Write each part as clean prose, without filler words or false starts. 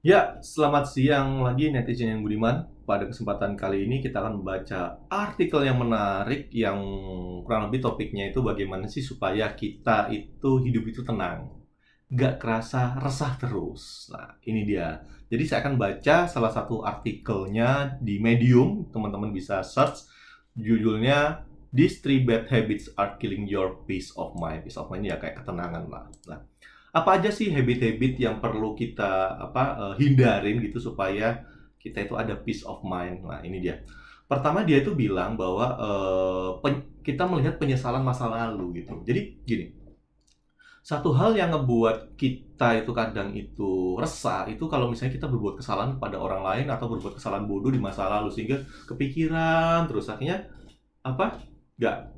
Ya, selamat siang lagi netizen yang budiman. Pada kesempatan kali ini kita akan membaca artikel yang menarik yang kurang lebih topiknya itu bagaimana sih supaya kita itu hidup itu tenang, nggak kerasa resah terus. Nah, ini dia. Jadi saya akan baca salah satu artikelnya di Medium, teman-teman bisa search, judulnya These Three Bad Habits Are Killing Your Peace of Mind. Peace of mind ya kayak ketenangan lah. Nah, apa aja sih habit-habit yang perlu kita hindarin gitu supaya kita itu ada peace of mind. Nah, ini dia. Pertama dia itu bilang bahwa kita melihat penyesalan masa lalu gitu. Jadi gini, satu hal yang ngebuat kita itu kadang itu resah itu kalau misalnya kita berbuat kesalahan kepada orang lain atau berbuat kesalahan bodoh di masa lalu sehingga kepikiran terus akhirnya apa nggak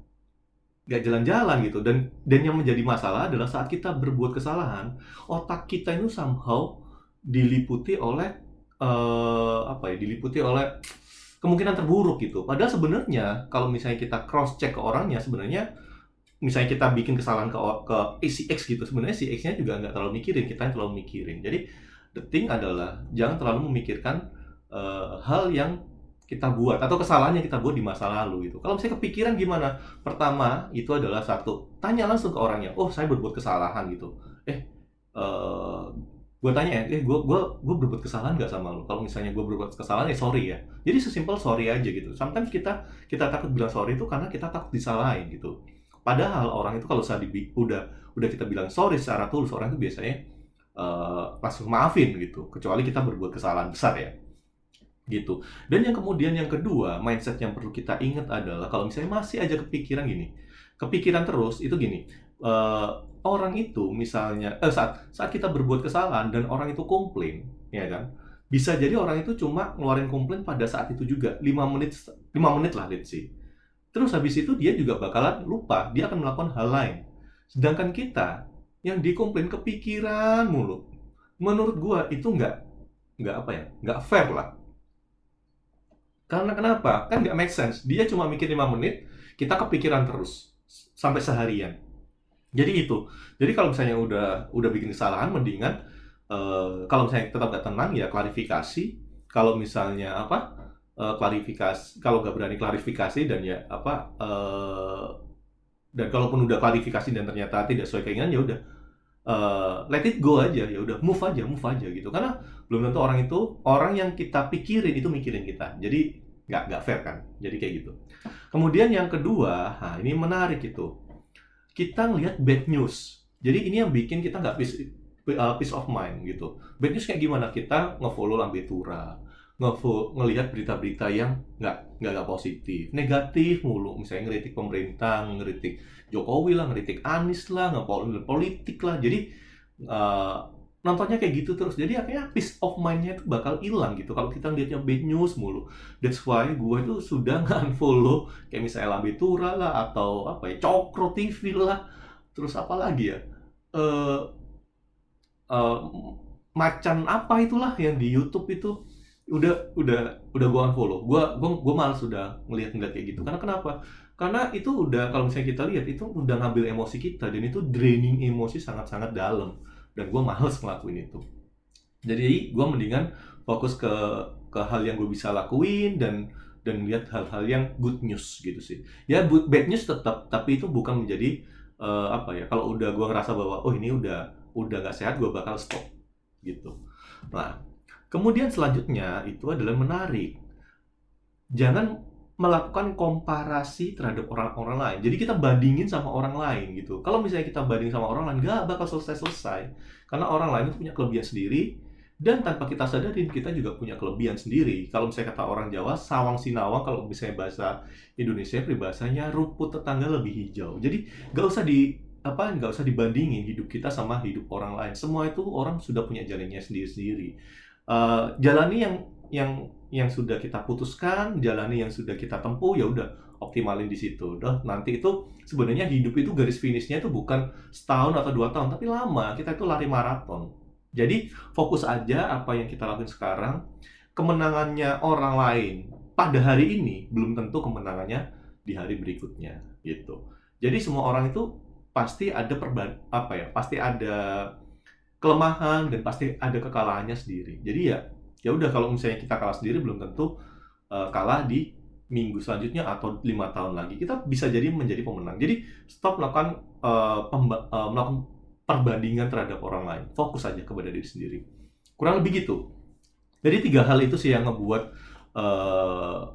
nggak jalan-jalan gitu. Dan yang menjadi masalah adalah saat kita berbuat kesalahan, otak kita itu somehow diliputi oleh diliputi oleh kemungkinan terburuk gitu. Padahal sebenarnya kalau misalnya kita cross check ke orangnya, sebenarnya misalnya kita bikin kesalahan ke si X gitu, sebenarnya si X-nya juga nggak terlalu mikirin, kita yang terlalu mikirin. Jadi the thing adalah jangan terlalu memikirkan hal yang kita buat atau kesalahan yang kita buat di masa lalu gitu. Kalau misalnya kepikiran gimana? Pertama itu adalah satu, tanya langsung ke orangnya. Oh, saya berbuat kesalahan gitu. Eh gue tanya ya, gue berbuat kesalahan nggak sama lo? Kalau misalnya gue berbuat kesalahan ya sorry ya. Jadi sesimpel sorry aja gitu. Sometimes kita takut bilang sorry itu karena kita takut disalahin gitu. Padahal orang itu kalau udah kita bilang sorry secara tulus, orang itu biasanya langsung maafin gitu. Kecuali kita berbuat kesalahan besar ya gitu. Dan yang kemudian yang kedua, mindset yang perlu kita ingat adalah kalau misalnya masih aja kepikiran gini, kepikiran terus itu gini, eee, orang itu misalnya saat saat kita berbuat kesalahan dan orang itu komplain, ya kan, bisa jadi orang itu cuma ngeluarin komplain pada saat itu juga, 5 menit lah let's say. Terus habis itu dia juga bakalan lupa, dia akan melakukan hal lain. Sedangkan kita yang dikomplain kepikiran mulu. Menurut gua itu nggak fair lah. Karena kenapa? Kan nggak make sense. Dia cuma mikir 5 menit, kita kepikiran terus sampai seharian. Jadi itu. Jadi kalau misalnya udah bikin kesalahan, mendingan kalau misalnya tetap nggak tenang ya klarifikasi. Kalau misalnya klarifikasi. Kalau nggak berani klarifikasi dan ya dan kalaupun udah klarifikasi dan ternyata tidak sesuai keinginan ya udah let it go aja, ya udah move aja gitu. Karena belum tentu orang yang kita pikirin itu mikirin kita. Jadi nggak fair kan. Jadi kayak gitu. Kemudian yang kedua, nah ini menarik itu. Kita ngelihat bad news. Jadi ini yang bikin kita nggak peace of mind gitu. Bad news kayak gimana? Kita ngefollow Lambe Tura, ngelihat berita-berita yang nggak positif, negatif mulu. Misalnya ngeritik pemerintah, ngeritik Jokowi lah, ngeritik Anies lah, politik lah. Jadi eh, nontonnya kayak gitu terus. Jadi akhirnya peace of mind-nya itu bakal hilang gitu. Kalau kita lihatnya bad news mulu. That's why gue itu sudah nge-unfollow kayak misalnya Lambe Tura lah atau apa ya, Cokro TV lah. Terus apa lagi ya? Eh eh, Macan apa itulah yang di YouTube itu udah gua unfollow. Gua malas sudah ngelihat-ngelihat kayak gitu. Karena kenapa? Karena itu udah kalau misalnya kita lihat itu udah ngambil emosi kita dan itu draining emosi sangat-sangat dalam dan gua males ngelakuin itu. Jadi gua mendingan fokus ke hal yang gue bisa lakuin dan lihat hal-hal yang good news gitu sih. Ya bad news tetap, tapi itu bukan menjadi kalau udah gua ngerasa bahwa oh ini udah nggak sehat, gua bakal stop gitu. Nah, kemudian selanjutnya itu adalah menarik. Jangan melakukan komparasi terhadap orang-orang lain. Jadi kita bandingin sama orang lain gitu. Kalau misalnya kita banding sama orang lain, nggak bakal selesai-selesai. Karena orang lain itu punya kelebihan sendiri, dan tanpa kita sadarin, kita juga punya kelebihan sendiri. Kalau misalnya kata orang Jawa, sawang sinawang, kalau misalnya bahasa Indonesia, peribahasanya rumput tetangga lebih hijau. Jadi nggak usah dibandingin hidup kita sama hidup orang lain. Semua itu orang sudah punya jalannya sendiri-sendiri. Jalani yang sudah kita putuskan, jalani yang sudah kita tempuh, ya udah optimalin di situ. Udah nanti itu sebenarnya hidup itu garis finishnya itu bukan setahun atau 2 tahun, tapi lama. Kita itu lari maraton. Jadi fokus aja apa yang kita lakukan sekarang. Kemenangannya orang lain pada hari ini belum tentu kemenangannya di hari berikutnya gitu. Jadi semua orang itu pasti ada pasti ada kelemahan dan pasti ada kekalahannya sendiri. Jadi ya udah, kalau misalnya kita kalah sendiri belum tentu kalah di minggu selanjutnya atau 5 tahun lagi. Kita bisa jadi menjadi pemenang. Jadi stop melakukan melakukan perbandingan terhadap orang lain. Fokus aja kepada diri sendiri. Kurang lebih gitu. Jadi 3 hal itu sih yang ngebuat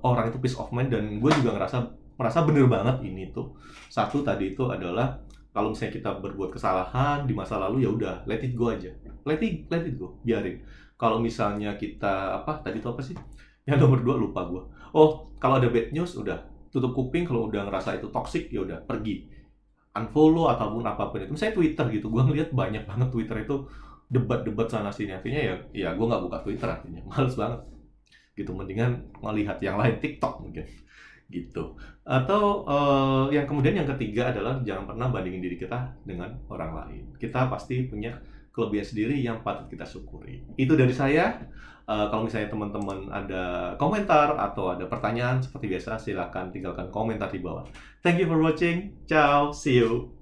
orang itu peace of mind, dan gue juga merasa bener banget ini tuh. Satu tadi itu adalah kalau misalnya kita berbuat kesalahan di masa lalu, ya udah let it go aja. Let it go, biarin. Kalau misalnya kita tadi itu apa sih? Yang nomor 2 lupa gue. Oh, kalau ada bad news udah tutup kuping. Kalau udah ngerasa itu toxic ya udah pergi. Unfollow ataupun apapun itu. Misalnya Twitter gitu. Gue ngeliat banyak banget Twitter itu debat-debat sana sini. Akhirnya ya gue nggak buka Twitter akhirnya. Males banget gitu, mendingan ngelihat yang lain, TikTok mungkin gitu. Atau yang kemudian yang ketiga adalah jangan pernah bandingin diri kita dengan orang lain. Kita pasti punya kelebihan sendiri yang patut kita syukuri. Itu dari saya. Kalau misalnya teman-teman ada komentar atau ada pertanyaan seperti biasa, silakan tinggalkan komentar di bawah. Thank you for watching. Ciao, see you.